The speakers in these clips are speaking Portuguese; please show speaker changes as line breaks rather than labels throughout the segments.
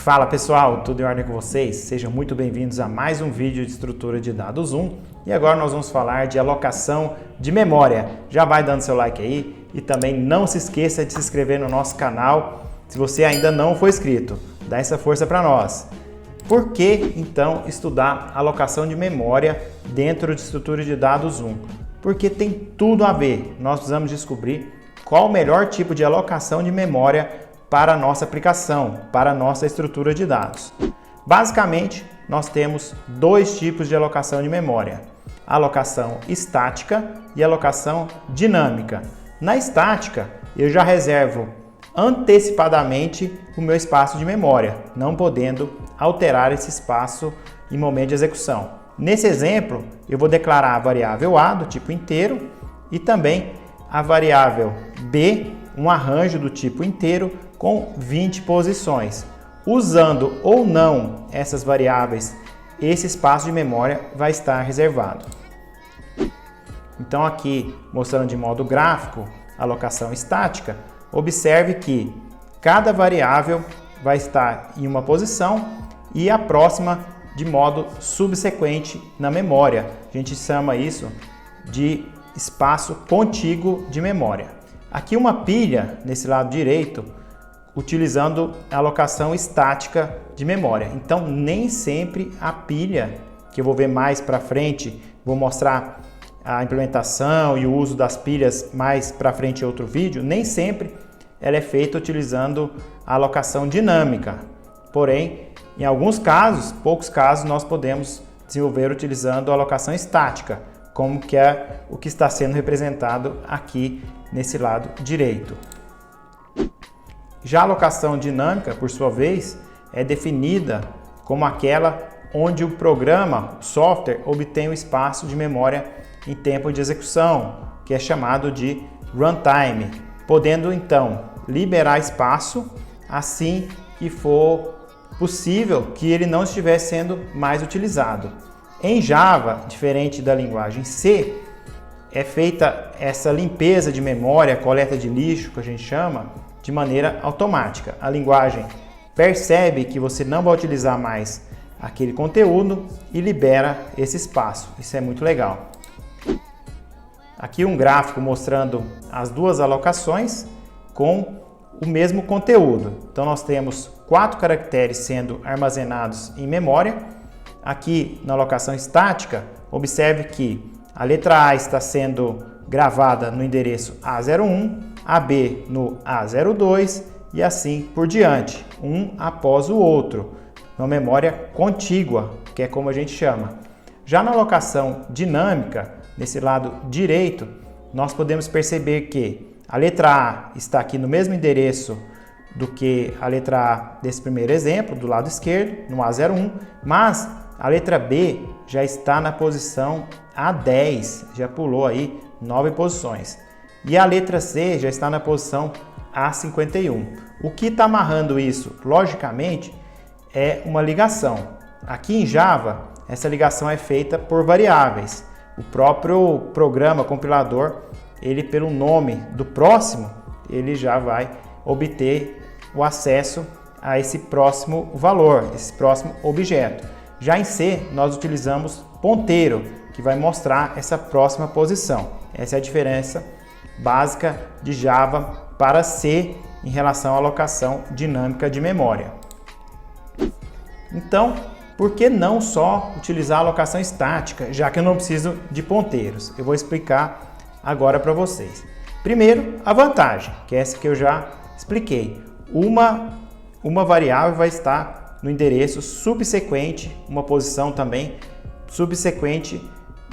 Fala pessoal, tudo em ordem com vocês? Sejam muito bem-vindos a mais um vídeo de estrutura de dados 1 e agora nós vamos falar de alocação de memória. Já vai dando seu like aí e também não se esqueça de se inscrever no nosso canal se você ainda não for inscrito. Dá essa força para nós. Por que então estudar alocação de memória dentro de estrutura de dados 1? Porque tem tudo a ver. Nós precisamos descobrir qual o melhor tipo de alocação de memória para a nossa aplicação, para a nossa estrutura de dados. Basicamente, nós temos dois tipos de alocação de memória: a alocação estática e a alocação dinâmica. Na estática, eu já reservo antecipadamente o meu espaço de memória, não podendo alterar esse espaço em momento de execução. Nesse exemplo, eu vou declarar a variável A do tipo inteiro e também a variável B, um arranjo do tipo inteiro com 20 posições. Usando ou não essas variáveis, esse espaço de memória vai estar reservado. Então aqui, mostrando de modo gráfico a alocação estática, observe que cada variável vai estar em uma posição e a próxima de modo subsequente na memória. A gente chama isso de espaço contíguo de memória. Aqui uma pilha nesse lado direito, utilizando a alocação estática de memória. Então, nem sempre a pilha, que eu vou ver mais para frente, vou mostrar a implementação e o uso das pilhas mais para frente em outro vídeo, nem sempre ela é feita utilizando a alocação dinâmica. Porém, em alguns casos, poucos casos, nós podemos desenvolver utilizando a alocação estática, como que é o que está sendo representado aqui nesse lado direito. Já a alocação dinâmica, por sua vez, é definida como aquela onde o programa, o software, obtém o espaço de memória em tempo de execução, que é chamado de runtime, podendo então liberar espaço assim que for possível que ele não estiver sendo mais utilizado. Em Java, diferente da linguagem C, é feita essa limpeza de memória, coleta de lixo, que a gente chama, de maneira automática. A linguagem percebe que você não vai utilizar mais aquele conteúdo e libera esse espaço. Isso é muito legal. Aqui um gráfico mostrando as duas alocações com o mesmo conteúdo. Então nós temos 4 caracteres sendo armazenados em memória. Aqui na alocação estática, observe que a letra A está sendo gravada no endereço A01, a B no A02 e assim por diante, um após o outro, uma memória contígua, que é como a gente chama. Já na alocação dinâmica, nesse lado direito, nós podemos perceber que a letra A está aqui no mesmo endereço do que a letra A desse primeiro exemplo, do lado esquerdo, no A01, mas a letra B já está na posição A10, já pulou aí 9 posições. E a letra C já está na posição A51. O que está amarrando isso, logicamente, é uma ligação. Aqui em Java, essa ligação é feita por variáveis. O próprio programa compilador, ele pelo nome do próximo, ele já vai obter o acesso a esse próximo valor, esse próximo objeto. Já em C, nós utilizamos ponteiro, que vai mostrar essa próxima posição. Essa é a diferença básica de Java para C em relação à alocação dinâmica de memória. Então, por que não só utilizar a alocação estática, já que eu não preciso de ponteiros? Eu vou explicar agora para vocês. Primeiro, a vantagem, que é essa que eu já expliquei. Uma variável vai estar no endereço subsequente, uma posição também subsequente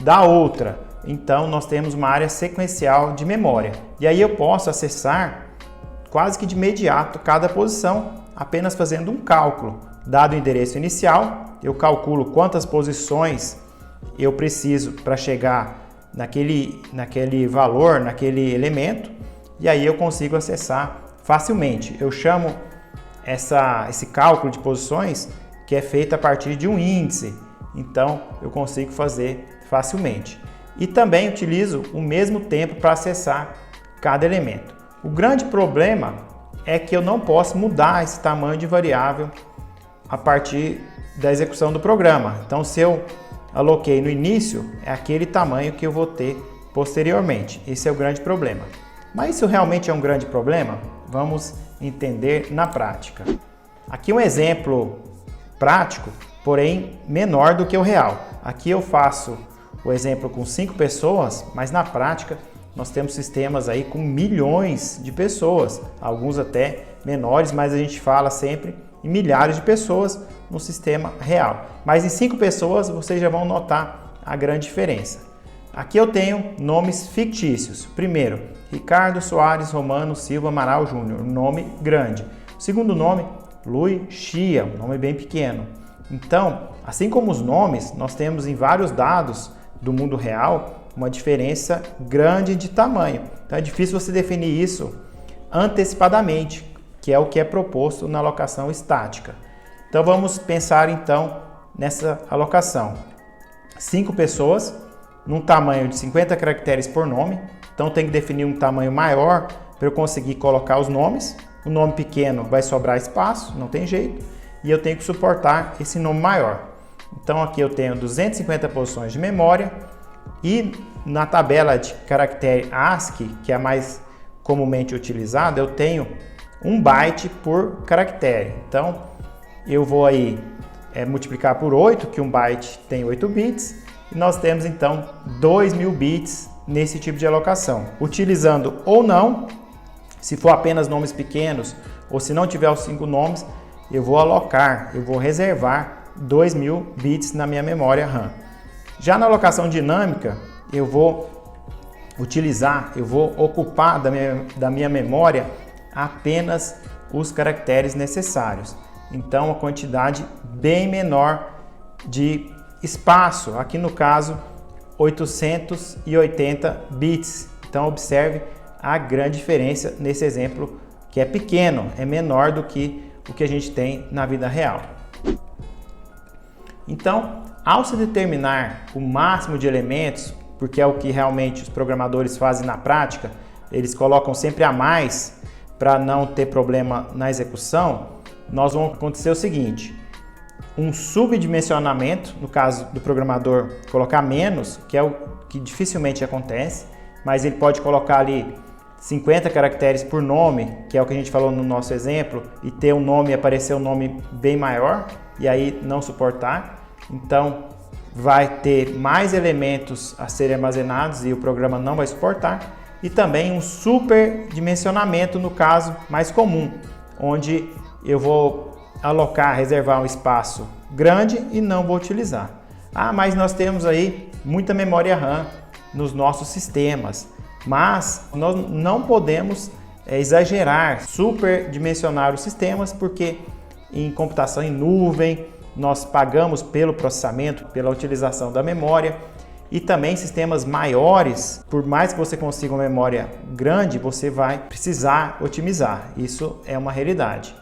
da outra. Então, nós temos uma área sequencial de memória. E aí eu posso acessar quase que de imediato cada posição, apenas fazendo um cálculo. Dado o endereço inicial, eu calculo quantas posições eu preciso para chegar naquele valor, naquele elemento, e aí eu consigo acessar facilmente. Eu chamo esse cálculo de posições que é feito a partir de um índice. Então, eu consigo fazer facilmente. E também utilizo o mesmo tempo para acessar cada elemento. O grande problema é que eu não posso mudar esse tamanho de variável a partir da execução do programa. Então, se eu aloquei no início, é aquele tamanho que eu vou ter posteriormente. Esse é o grande problema. Mas isso realmente é um grande problema? Vamos entender na prática. Aqui um exemplo prático, porém menor do que o real. Aqui eu faço o exemplo com 5 pessoas, mas na prática nós temos sistemas aí com milhões de pessoas, alguns até menores, mas a gente fala sempre em milhares de pessoas no sistema real. Mas em 5 pessoas vocês já vão notar a grande diferença. Aqui eu tenho nomes fictícios. Primeiro, Ricardo Soares Romano Silva Amaral Júnior, nome grande. O segundo nome, Lui Chia, um nome bem pequeno. Então, assim como os nomes, nós temos em vários dados do mundo real uma diferença grande de tamanho. Então é difícil você definir isso antecipadamente, que é o que é proposto na alocação estática. Então vamos pensar então nessa alocação. 5 pessoas, num tamanho de 50 caracteres por nome. Então tem que definir um tamanho maior para eu conseguir colocar os nomes. O nome pequeno vai sobrar espaço, não tem jeito. E eu tenho que suportar esse nome maior. Então aqui eu tenho 250 posições de memória. E na tabela de caractere ASCII, que é a mais comumente utilizada, eu tenho 1 byte por caractere. Então eu vou aí multiplicar por 8, que 1 byte tem 8 bits, e nós temos então 2.000 bits nesse tipo de alocação. Utilizando ou não, se for apenas nomes pequenos, ou se não tiver os 5 nomes, eu vou alocar, eu vou reservar 2.000 bits na minha memória RAM. Já na alocação dinâmica, eu vou ocupar da minha memória apenas os caracteres necessários. Então, uma quantidade bem menor de espaço, aqui no caso 880 bits. Então, observe a grande diferença nesse exemplo, que é pequeno, é menor do que o que a gente tem na vida real. Então, ao se determinar o máximo de elementos, porque é o que realmente os programadores fazem na prática, eles colocam sempre a mais para não ter problema na execução, nós vamos acontecer o seguinte: um subdimensionamento, no caso do programador colocar menos, que é o que dificilmente acontece, mas ele pode colocar ali 50 caracteres por nome, que é o que a gente falou no nosso exemplo, e ter um nome e aparecer um nome bem maior, e aí não suportar. Então vai ter mais elementos a serem armazenados e o programa não vai suportar. E também um superdimensionamento, no caso mais comum, onde eu vou alocar, reservar um espaço grande e não vou utilizar. Ah, mas nós temos aí muita memória RAM nos nossos sistemas, mas nós não podemos exagerar, superdimensionar os sistemas, porque em computação em nuvem nós pagamos pelo processamento, pela utilização da memória, e também sistemas maiores, por mais que você consiga uma memória grande, você vai precisar otimizar. Isso é uma realidade.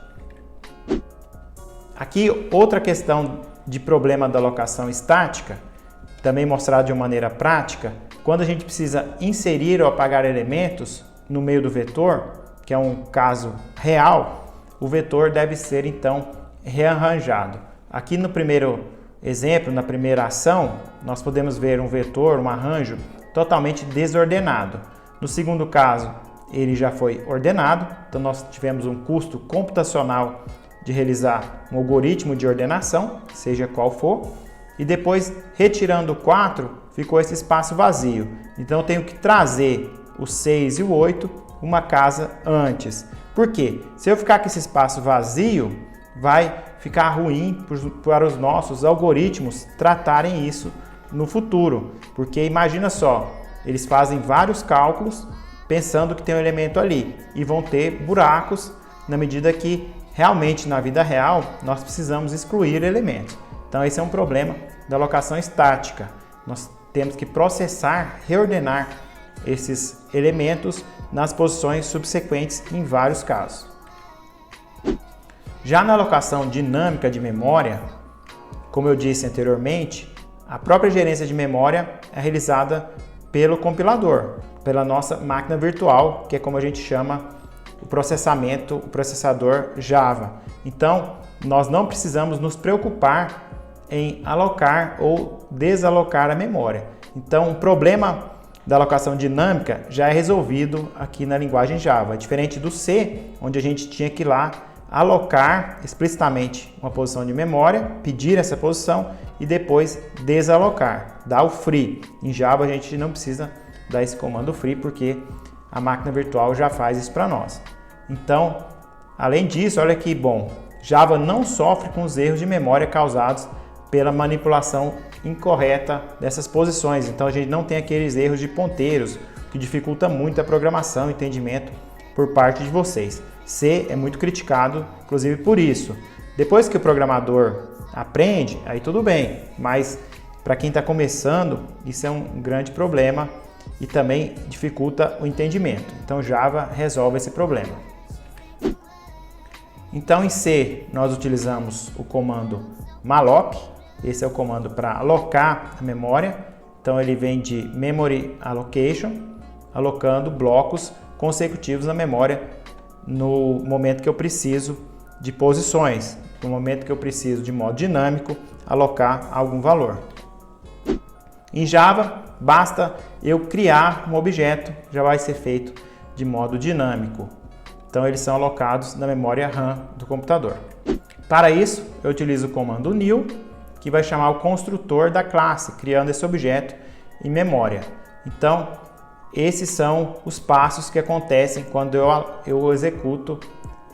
Aqui outra questão de problema da alocação estática, também mostrado de uma maneira prática, quando a gente precisa inserir ou apagar elementos no meio do vetor, que é um caso real, o vetor deve ser então rearranjado. Aqui no primeiro exemplo, na primeira ação, nós podemos ver um vetor, um arranjo totalmente desordenado. No segundo caso, ele já foi ordenado, então nós tivemos um custo computacional de realizar um algoritmo de ordenação, seja qual for, e depois, retirando o 4, ficou esse espaço vazio. Então eu tenho que trazer o 6 e o 8 uma casa antes. Por quê? Se eu ficar com esse espaço vazio, vai ficar ruim para os nossos algoritmos tratarem isso no futuro. Porque imagina só, eles fazem vários cálculos pensando que tem um elemento ali e vão ter buracos na medida que realmente na vida real nós precisamos excluir elementos. Então esse é um problema da alocação estática. Nós temos que processar, reordenar esses elementos nas posições subsequentes em vários casos. Já na alocação dinâmica de memória, como eu disse anteriormente, a própria gerência de memória é realizada pelo compilador, pela nossa máquina virtual, que é como a gente chama o processamento, o processador Java. Então, nós não precisamos nos preocupar em alocar ou desalocar a memória. Então, o problema da alocação dinâmica já é resolvido aqui na linguagem Java, diferente do C, onde a gente tinha que ir lá alocar explicitamente uma posição de memória, pedir essa posição e depois desalocar, dar o free. Em Java a gente não precisa dar esse comando free porque a máquina virtual já faz isso para nós. Então, além disso, olha que bom, Java não sofre com os erros de memória causados pela manipulação incorreta dessas posições. Então a gente não tem aqueles erros de ponteiros que dificulta muito a programação e entendimento por parte de vocês. C é muito criticado, inclusive por isso. Depois que o programador aprende, aí tudo bem, mas para quem está começando, isso é um grande problema e também dificulta o entendimento. Então Java resolve esse problema. Então em C nós utilizamos o comando malloc. Esse é o comando para alocar a memória. Então ele vem de memory allocation, alocando blocos consecutivos na memória no momento que eu preciso de posições, no momento que eu preciso de modo dinâmico alocar algum valor. Em Java, basta eu criar um objeto, já vai ser feito de modo dinâmico. Então eles são alocados na memória RAM do computador. Para isso, eu utilizo o comando new, que vai chamar o construtor da classe, criando esse objeto em memória. Então, esses são os passos que acontecem quando eu executo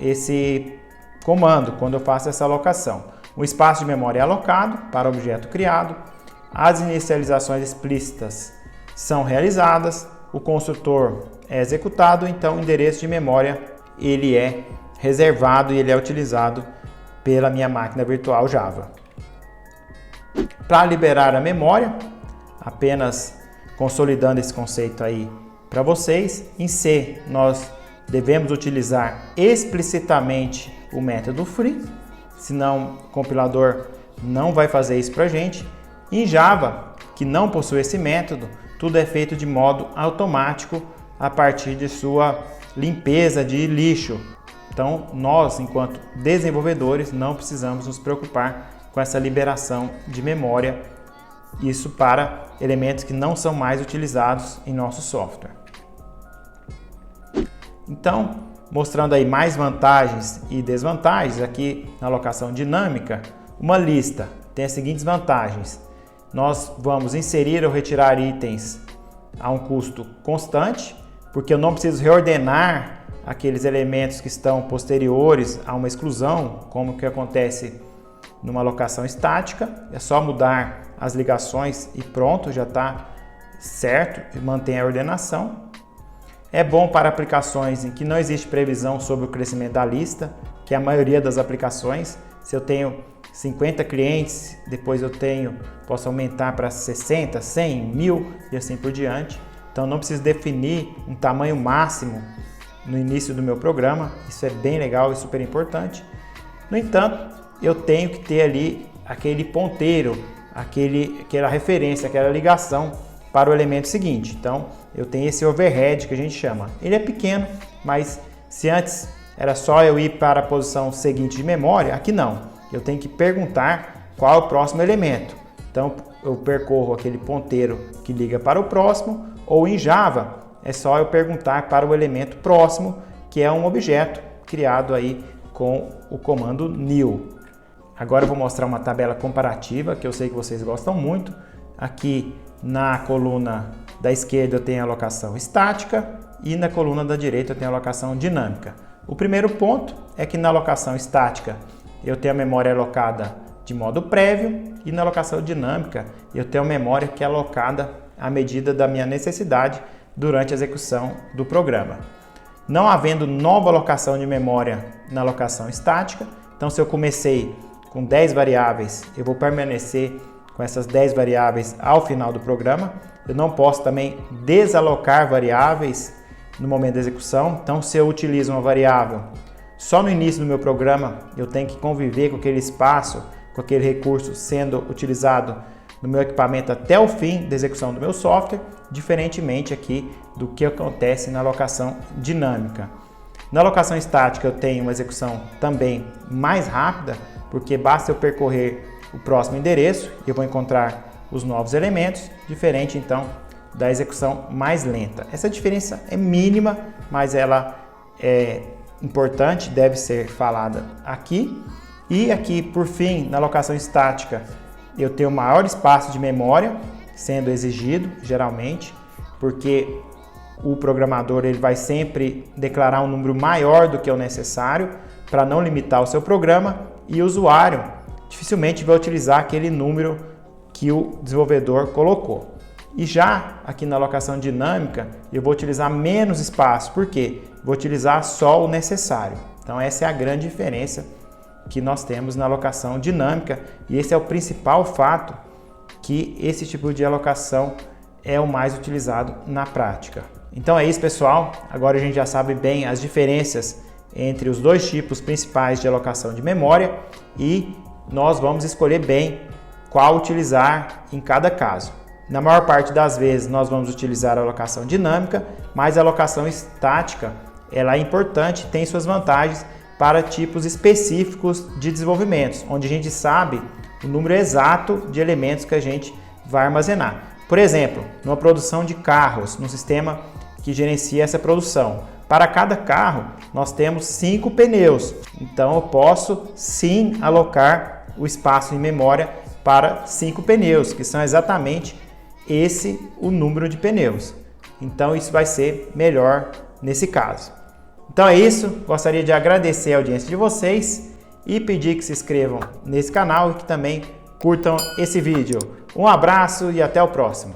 esse comando, quando eu faço essa alocação. O espaço de memória é alocado para o objeto criado, as inicializações explícitas são realizadas, o construtor é executado, então o endereço de memória ele é reservado e ele é utilizado pela minha máquina virtual Java. Para liberar a memória, apenas consolidando esse conceito aí para vocês, em C nós devemos utilizar explicitamente o método free, senão o compilador não vai fazer isso para a gente. Em Java, que não possui esse método, tudo é feito de modo automático a partir de sua limpeza de lixo. Então nós, enquanto desenvolvedores, não precisamos nos preocupar com essa liberação de memória, isso para elementos que não são mais utilizados em nosso software. Então, mostrando aí mais vantagens e desvantagens, aqui na alocação dinâmica, uma lista tem as seguintes vantagens. Nós vamos inserir ou retirar itens a um custo constante, porque eu não preciso reordenar aqueles elementos que estão posteriores a uma exclusão, como que acontece numa alocação estática. É só mudar as ligações e pronto, já está certo e mantém a ordenação. É bom para aplicações em que não existe previsão sobre o crescimento da lista, que é a maioria das aplicações. Se eu tenho 50 clientes, depois posso aumentar para 60, 100, 1000 e assim por diante. Então não preciso definir um tamanho máximo no início do meu programa, isso é bem legal e super importante. No entanto, eu tenho que ter ali aquele ponteiro, aquela referência, aquela ligação para o elemento seguinte. Então eu tenho esse overhead que a gente chama. Ele é pequeno, mas se antes era só eu ir para a posição seguinte de memória, aqui não. Eu tenho que perguntar qual é o próximo elemento. Então eu percorro aquele ponteiro que liga para o próximo, ou em Java é só eu perguntar para o elemento próximo, que é um objeto criado aí com o comando new. Agora eu vou mostrar uma tabela comparativa que eu sei que vocês gostam muito. Aqui na coluna da esquerda eu tenho a alocação estática e na coluna da direita eu tenho a alocação dinâmica. O primeiro ponto é que na alocação estática eu tenho a memória alocada de modo prévio e na alocação dinâmica eu tenho a memória que é alocada à medida da minha necessidade durante a execução do programa. Não havendo nova alocação de memória na alocação estática, então se eu comecei com 10 variáveis, eu vou permanecer com essas 10 variáveis ao final do programa. Eu não posso também desalocar variáveis no momento da execução. Então, se eu utilizo uma variável só no início do meu programa, eu tenho que conviver com aquele espaço, com aquele recurso sendo utilizado no meu equipamento até o fim da execução do meu software, diferentemente aqui do que acontece na alocação dinâmica. Na alocação estática eu tenho uma execução também mais rápida, porque basta eu percorrer o próximo endereço e eu vou encontrar os novos elementos, diferente então da execução mais lenta. Essa diferença é mínima, mas ela é importante, deve ser falada aqui. E aqui, por fim, na alocação estática, eu tenho maior espaço de memória sendo exigido, geralmente, porque o programador ele vai sempre declarar um número maior do que o necessário para não limitar o seu programa, e o usuário dificilmente vai utilizar aquele número que o desenvolvedor colocou. E já aqui na alocação dinâmica, eu vou utilizar menos espaço, por quê? Vou utilizar só o necessário. Então essa é a grande diferença que nós temos na alocação dinâmica, e esse é o principal fato que esse tipo de alocação é o mais utilizado na prática. Então é isso, pessoal. Agora a gente já sabe bem as diferenças entre os dois tipos principais de alocação de memória e nós vamos escolher bem qual utilizar em cada caso. Na maior parte das vezes nós vamos utilizar a alocação dinâmica, mas a alocação estática ela é importante, tem suas vantagens para tipos específicos de desenvolvimentos, onde a gente sabe o número exato de elementos que a gente vai armazenar. Por exemplo, numa produção de carros, num sistema que gerencia essa produção, para cada carro nós temos 5 pneus, então eu posso sim alocar o espaço em memória para 5 pneus, que são exatamente o número de pneus. Então isso vai ser melhor nesse caso. Então é isso, gostaria de agradecer a audiência de vocês e pedir que se inscrevam nesse canal e que também curtam esse vídeo. Um abraço e até o próximo.